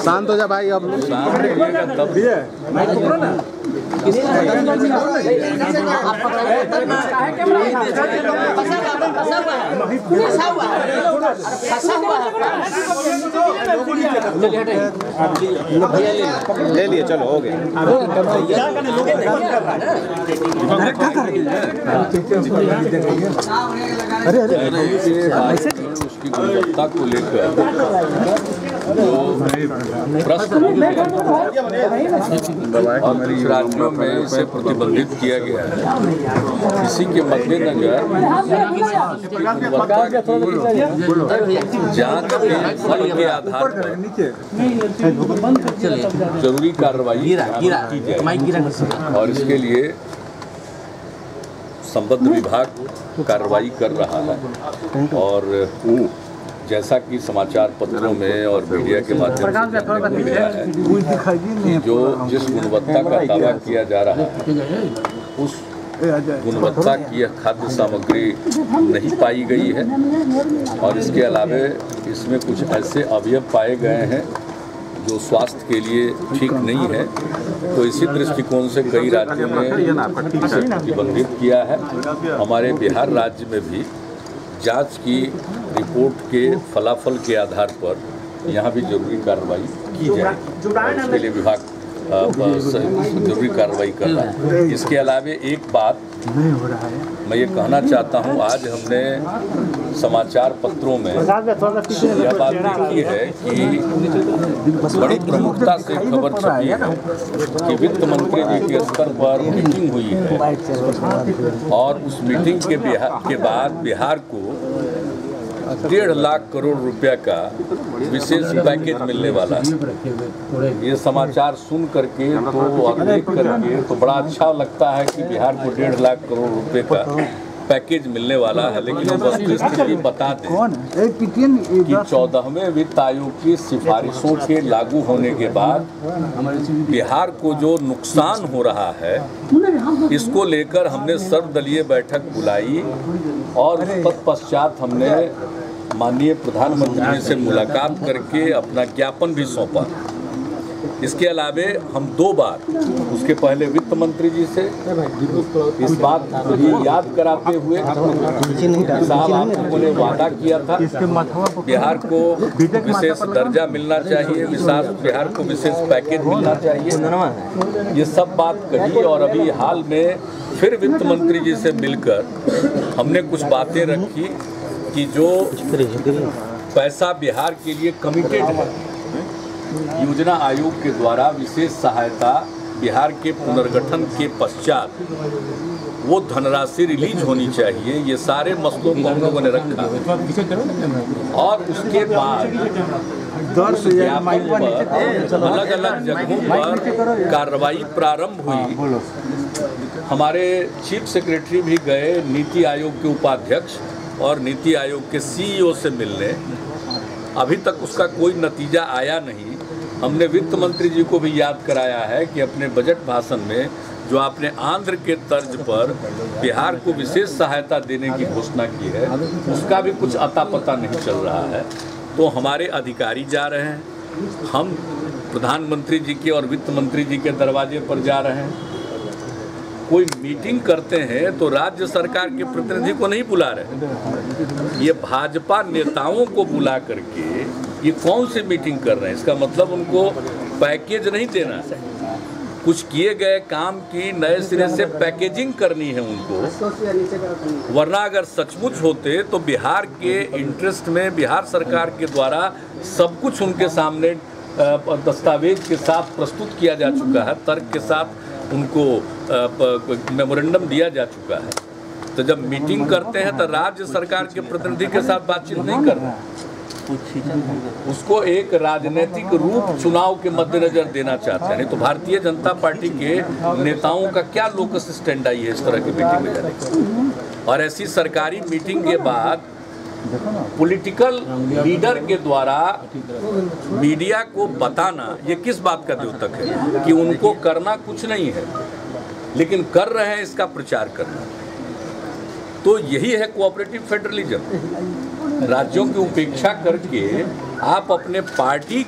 शांत हो जा भाई। अब तब भी है ले लिए, चलो हो गया। अरे उसकी गुणवत्ता को लेकर जो प्रश्न और कुछ राज्यों में इसे प्रतिबंधित किया गया है, इसी के मद्देनजर गुणवत्ता की जांच के फल के आधार पर जरूरी कार्रवाई की जाए और इसके लिए संबद्ध विभाग कार्रवाई कर रहा है। और जैसा कि समाचार पत्रों में और मीडिया के माध्यम से मिला है कि जो जिस गुणवत्ता का दावा किया जा रहा है उस गुणवत्ता की यह खाद्य सामग्री नहीं पाई गई है और इसके अलावे इसमें कुछ ऐसे अवयव पाए गए हैं जो स्वास्थ्य के लिए ठीक नहीं है। तो इसी दृष्टिकोण से कई राज्यों ने इसे प्रतिबंधित किया है। हमारे बिहार राज्य में भी जांच की रिपोर्ट के फलाफल के आधार पर यहाँ भी जरूरी कार्रवाई की जाए। इसके लिए विभाग जरूरी कार्रवाई कर रहा है। इसके अलावे एक बात मैं ये कहना चाहता हूँ, आज हमने समाचार पत्रों में यह बात देखी है कि बड़ी प्रमुखता से खबर छपी है कि वित्त मंत्री जी के स्तर पर मीटिंग हुई है और उस मीटिंग के बाद बिहार को 1.5 लाख करोड़ रुपया का विशेष पैकेज मिलने वाला है। ये समाचार सुन करके तो देख करके तो बड़ा अच्छा लगता है कि बिहार को 1.5 लाख करोड़ रुपए का पैकेज मिलने वाला है। लेकिन वस्तुस्थिति बता दें कि 14वें वित्त आयोग की सिफारिशों के लागू होने के बाद बिहार को जो नुकसान हो रहा है इसको लेकर हमने सर्वदलीय बैठक बुलाई और उस तत्पश्चात हमने माननीय प्रधानमंत्री जी से मुलाकात करके अपना ज्ञापन भी सौंपा। इसके अलावे हम 2 बार उसके पहले वित्त मंत्री जी से इस बात को याद कराते हुए साहब आप लोगों ने वादा किया था बिहार को विशेष दर्जा मिलना चाहिए, बिहार को विशेष पैकेज मिलना चाहिए, ये सब बात कही। और अभी हाल में फिर वित्त मंत्री जी से मिलकर हमने कुछ बातें रखी कि जो पैसा बिहार के लिए कमिटेड है योजना आयोग के द्वारा विशेष सहायता बिहार के पुनर्गठन के पश्चात वो धनराशि रिलीज होनी चाहिए। ये सारे मसलों को हम लोगों ने रखा और उसके बाद अलग अलग जगहों पर कार्रवाई प्रारंभ हुई। हमारे चीफ सेक्रेटरी भी गए नीति आयोग के उपाध्यक्ष और नीति आयोग के CEO से मिलने। अभी तक उसका कोई नतीजा आया नहीं। हमने वित्त मंत्री जी को भी याद कराया है कि अपने बजट भाषण में जो आपने आंध्र के तर्ज पर बिहार को विशेष सहायता देने की घोषणा की है उसका भी कुछ अता पता नहीं चल रहा है। तो हमारे अधिकारी जा रहे हैं, हम प्रधानमंत्री जी के और वित्त मंत्री जी के दरवाजे पर जा रहे हैं। कोई मीटिंग करते हैं तो राज्य सरकार के प्रतिनिधि को नहीं बुला रहे, ये भाजपा नेताओं को बुला करके ये कौन सी मीटिंग कर रहे हैं। इसका मतलब उनको पैकेज नहीं देना है, कुछ किए गए काम की नए सिरे से पैकेजिंग करनी है उनको। वरना अगर सचमुच होते तो बिहार के इंटरेस्ट में बिहार सरकार के द्वारा सब कुछ उनके सामने दस्तावेज के साथ प्रस्तुत किया जा चुका है, तर्क के साथ उनको मेमोरेंडम दिया जा चुका है। तो जब मीटिंग करते हैं तो राज्य सरकार के प्रतिनिधि के साथ बातचीत नहीं कर रहे, उसको एक राजनीतिक रूप चुनाव के मद्देनजर देना चाहते हैं। नहीं तो भारतीय जनता पार्टी के नेताओं का क्या लोकस स्टैंडाई है इस तरह की मीटिंग में जाने का। और ऐसी सरकारी मीटिंग के बाद पॉलिटिकल लीडर के द्वारा मीडिया को बताना ये किस बात का द्योतक है कि उनको करना कुछ नहीं है लेकिन कर रहे हैं इसका प्रचार करना। तो यही है कोऑपरेटिव फेडरलिज्म। राज्यों की उपेक्षा करके आप अपने पार्टी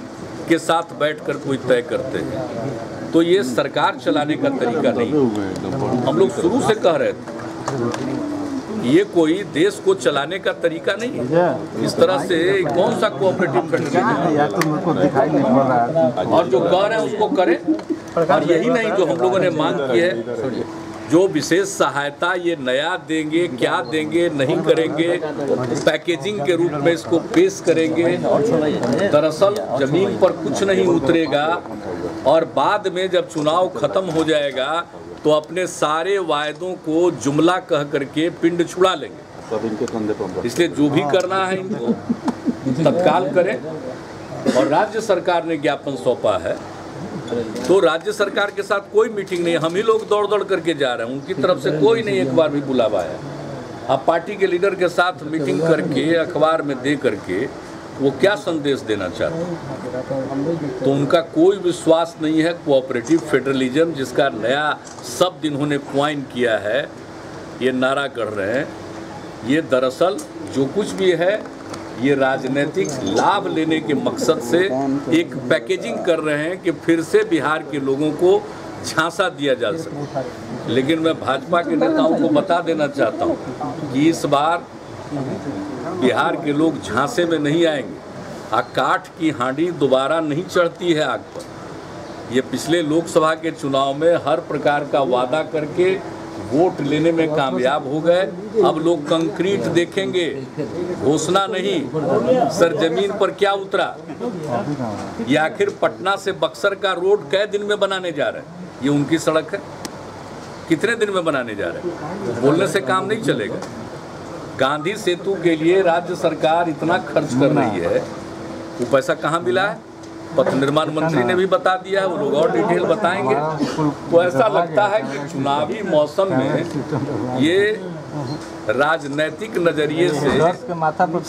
के साथ बैठकर कोई तय करते हैं। तो ये सरकार चलाने का तरीका नहीं। हम लोग शुरू से कह रहे थे ये कोई देश को चलाने का तरीका नहीं है। इस तरह से कौन सा कोऑपरेटिव फेडरलिज्म, और जो कह रहे हैं उसको करें। और यही नहीं, जो हम लोगों ने मांग की है, जो विशेष सहायता ये नया देंगे, क्या देंगे, नहीं करेंगे, पैकेजिंग के रूप में इसको पेश करेंगे। दरअसल जमीन पर कुछ नहीं उतरेगा और बाद में जब चुनाव खत्म हो जाएगा तो अपने सारे वायदों को जुमला कह करके पिंड छुड़ा लेंगे। इसलिए जो भी करना है इनको तत्काल करें। और राज्य सरकार ने ज्ञापन सौंपा है तो राज्य सरकार के साथ कोई मीटिंग नहीं, हम ही लोग दौड़ दौड़ करके जा रहे हैं। उनकी तरफ से कोई नहीं एक बार भी बुलावा है। आप पार्टी के लीडर के साथ मीटिंग करके अखबार में दे करके वो क्या संदेश देना चाहते हैं? तो उनका कोई विश्वास नहीं है। कोऑपरेटिव फेडरलिज्म जिसका नया शब्द इन्होंने क्वाइन किया है, ये नारा कर रहे हैं, ये दरअसल जो कुछ भी है ये राजनीतिक लाभ लेने के मकसद से एक पैकेजिंग कर रहे हैं कि फिर से बिहार के लोगों को झांसा दिया जा सके। लेकिन मैं भाजपा के नेताओं को बता देना चाहता हूं कि इस बार बिहार के लोग झांसे में नहीं आएंगे। काठ की हांडी दोबारा नहीं चढ़ती है आग पर। ये पिछले लोकसभा के चुनाव में हर प्रकार का वादा करके वोट लेने में कामयाब हो गए। अब लोग कंक्रीट देखेंगे, घोषणा नहीं। सरजमीन पर क्या उतरा? ये आखिर पटना से बक्सर का रोड कै दिन में बनाने जा रहे हैं? ये उनकी सड़क है, कितने दिन में बनाने जा रहे हैं? बोलने से काम नहीं चलेगा। गांधी सेतु के लिए राज्य सरकार इतना खर्च कर रही है, वो पैसा कहाँ मिला है? पथ निर्माण मंत्री ने भी बता दिया है, वो लोग और डिटेल बताएंगे। तो ऐसा लगता है कि चुनावी मौसम में ये राजनैतिक नजरिए से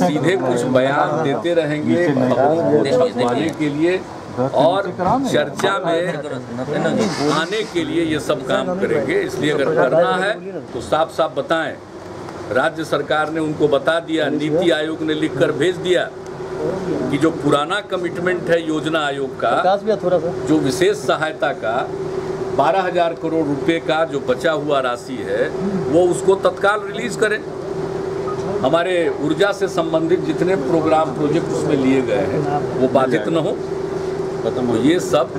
सीधे कुछ बयान देते रहेंगे खबरों को छपवाने के लिए और चर्चा में आने के लिए ये सब काम करेंगे। इसलिए अगर करना है तो साफ साफ बताएं। राज्य सरकार ने उनको बता दिया, नीति आयोग ने लिखकर भेज दिया कि जो पुराना कमिटमेंट है योजना आयोग का, जो विशेष सहायता का 12,000 करोड़ रुपए का जो बचा हुआ राशि है, वो उसको तत्काल रिलीज करें। हमारे ऊर्जा से संबंधित जितने प्रोग्राम प्रोजेक्ट उसमें लिए गए हैं वो बाधित न हो। तो ये सब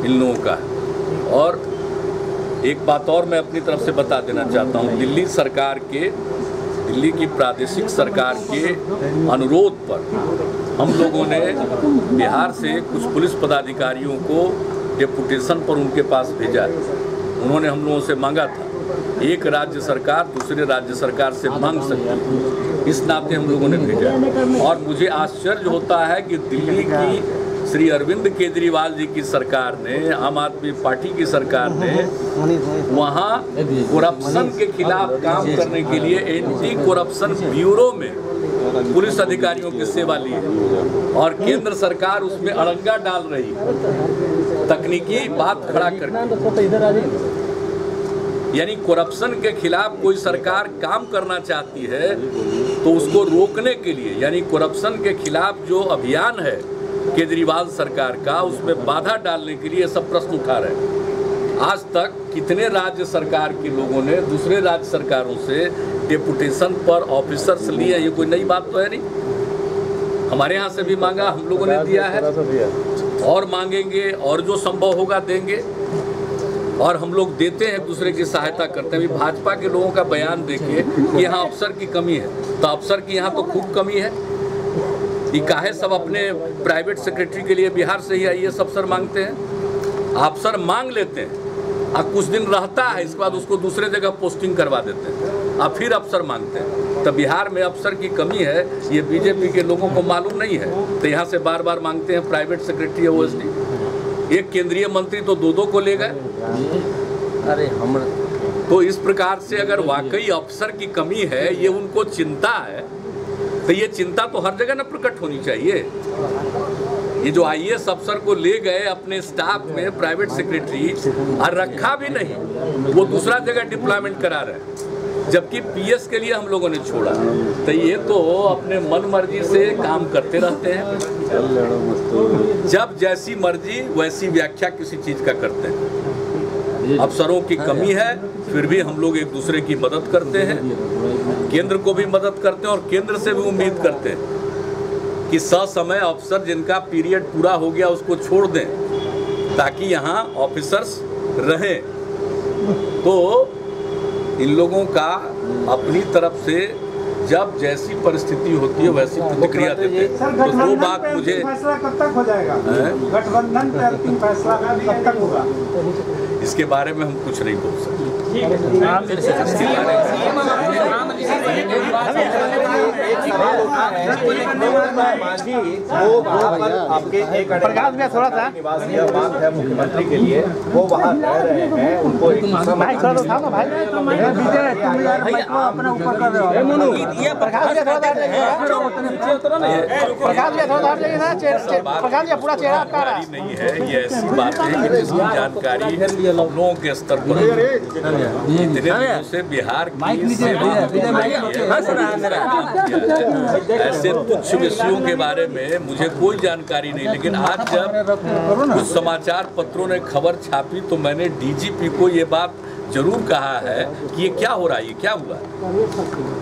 इन लोगों का है। और एक बात और मैं अपनी तरफ से बता देना चाहता हूँ, दिल्ली की प्रादेशिक सरकार के अनुरोध पर हम लोगों ने बिहार से कुछ पुलिस पदाधिकारियों को डेपुटेशन पर उनके पास भेजा है। उन्होंने हम लोगों से मांगा था, एक राज्य सरकार दूसरे राज्य सरकार से मांग सकती है, इस नाते हम लोगों ने भेजा। और मुझे आश्चर्य होता है कि दिल्ली की श्री अरविंद केजरीवाल जी की सरकार ने, आम आदमी पार्टी की सरकार ने वहाँ करप्शन के खिलाफ काम करने के लिए एंटी करप्शन ब्यूरो में पुलिस अधिकारियों की सेवा ली है। और केंद्र सरकार उसमें अड़ंगा डाल रही है तकनीकी बात खड़ा करके। यानी करप्शन के खिलाफ कोई सरकार काम करना चाहती है तो उसको रोकने के लिए, यानी करप्शन के खिलाफ जो अभियान है केजरीवाल सरकार का, उसमें बाधा डालने के लिए सब प्रश्न उठा रहे हैं। आज तक कितने राज्य सरकार के लोगों ने दूसरे राज्य सरकारों से डेपुटेशन पर ऑफिसर्स लिए, ये कोई नई बात तो है नहीं। हमारे यहाँ से भी मांगा, हम लोगों ने दिया है और मांगेंगे और जो संभव होगा देंगे। और हम लोग देते हैं, दूसरे की सहायता करते हैं। अभी भाजपा के लोगों का बयान देखिए कि यहाँ अफसर की कमी है, तो अफसर की यहाँ तो खूब कमी है। ये काहे सब अपने प्राइवेट सेक्रेटरी के लिए बिहार से ही आईएएस अफसर मांगते हैं? अफसर मांग लेते हैं और कुछ दिन रहता है, इसके बाद उसको दूसरे जगह पोस्टिंग करवा देते हैं और फिर अफसर मांगते हैं। तो बिहार में अफसर की कमी है, ये बीजेपी के लोगों को मालूम नहीं है, तो यहाँ से बार बार मांगते हैं प्राइवेट सेक्रेटरी या ओएसडी। एक केंद्रीय मंत्री तो दो को ले गए। अरे हम तो इस प्रकार से अगर वाकई अफसर की कमी है, ये उनको चिंता है, तो ये चिंता तो हर जगह न प्रकट होनी चाहिए। ये जो आईएएस अफसर को ले गए अपने स्टाफ में प्राइवेट सेक्रेटरी और रखा भी नहीं, वो दूसरा जगह डिप्लॉयमेंट करा रहे हैं। जबकि पीएस के लिए हम लोगों ने छोड़ा। तो ये तो अपने मन मर्जी से काम करते रहते हैं, जब जैसी मर्जी वैसी व्याख्या किसी चीज़ का करते हैं। अफसरों की कमी है, फिर भी हम लोग एक दूसरे की मदद करते हैं, केंद्र को भी मदद करते हैं और केंद्र से भी उम्मीद करते हैं कि ससमय अफसर जिनका पीरियड पूरा हो गया उसको छोड़ दें, ताकि यहाँ ऑफिसर्स रहें। तो इन लोगों का अपनी तरफ से जब जैसी परिस्थिति होती है वैसी प्रतिक्रिया देते हैं। तो दो बात मुझे, फैसला कब तक हो जाएगा? गठबंधन पे अंतिम फैसला कब तक होगा? इसके बारे में हम कुछ नहीं बोल सकते। प्रकाश में थोड़ा सा यह मांग है मुख्यमंत्री के लिए, वो वहाँ रह रहे हैं, उनको एक नहीं है। ये ऐसी बात है कि जिसकी जानकारी हम लोगों के स्तर पर इतने दिनों से बिहार की सेवा ऐसे तुच्छ विषयों के बारे में मुझे कोई जानकारी नहीं। लेकिन आज जब कुछ समाचार पत्रों ने खबर छापी तो मैंने डीजीपी को ये बात जरूर कहा है कि ये क्या हो रहा है, ये क्या हुआ,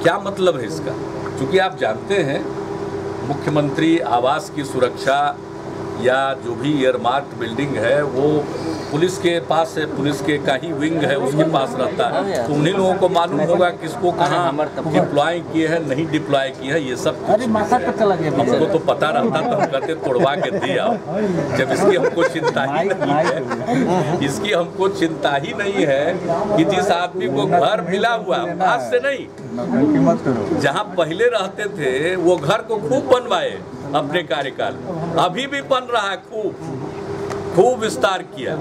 क्या मतलब है इसका। क्योंकि आप जानते हैं मुख्यमंत्री आवास की सुरक्षा या जो भी एयरमार्क बिल्डिंग है वो पुलिस के पास है, पुलिस के का ही विंग है, उसके पास रहता है। तो उन्हीं लोगों को मालूम होगा किसको कहाँ डिप्लॉय किए हैं, नहीं डिप्लॉय किए हैं, ये सब हमको तो पता रहता तो हम कहते तोड़वा के दिया। जब इसकी हमको चिंता ही नहीं है, इसकी हमको चिंता ही नहीं है कि जिस आदमी को घर मिला हुआ आज से नहीं, जहाँ पहले रहते थे वो घर को खूब बनवाए अपने कार्यकाल में, अभी भी बन रहा है, खूब विस्तार किया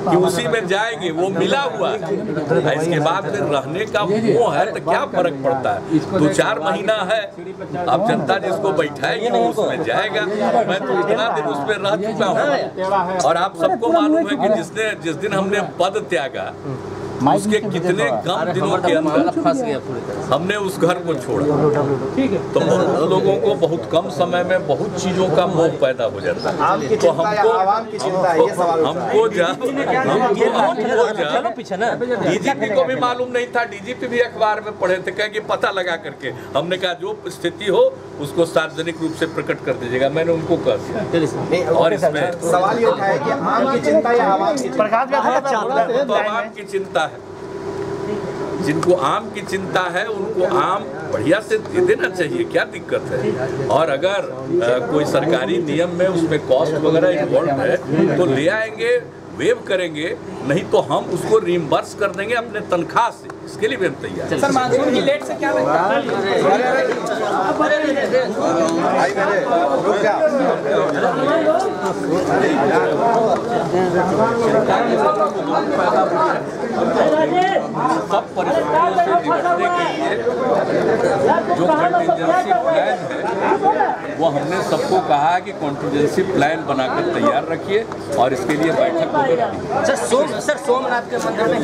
कि उसी में जाएंगे, वो मिला हुआ है। इसके बाद फिर रहने का मोह है तो क्या फर्क पड़ता है। 2-4 महीना है, अब जनता जिसको बैठाएगी वो उसमें जाएगा। मैं तो इतना दिन उसमें रह चुका हूँ और आप सबको मालूम है कि जिस दिन हमने पद त्यागा उसके कितने कम दिनों के अंदर हमने उस घर को छोड़ा। तो बहुत लोगों को बहुत कम समय में बहुत चीजों का मोह पैदा हो जाता है। तो हमको डीजीपी को भी मालूम नहीं था, डीजीपी भी अखबार में पढ़े थे, कह के पता लगा करके हमने कहा जो स्थिति हो उसको सार्वजनिक रूप से प्रकट कर दीजिएगा। मैंने उनको कह दिया। और इसमें सवाल ये उठाया कि आम की चिंता या आवाम की चिंता? तो आवाम की चिंता है, जिनको आम की चिंता है उनको आम बढ़िया से दे देना चाहिए, क्या दिक्कत है। और अगर कोई सरकारी नियम में उसमें कॉस्ट वगैरह इन्वॉल्व है तो ले आएंगे, वेव करेंगे, नहीं तो हम उसको रिइंबर्स कर देंगे अपने तनख्वाह से। इसके लिए भी हम तैयार हैं। सर, मानसून की लेट से क्या लगता है? सब परिस्थितियों से निपटने के लिए जो कॉन्टिजेंसी प्लान है वो हमने सबको कहा है कि कॉन्टिजेंसी प्लान बनाकर तैयार रखिए और इसके लिए बैठक होगी। सर, सोमनाथ के मंदिर में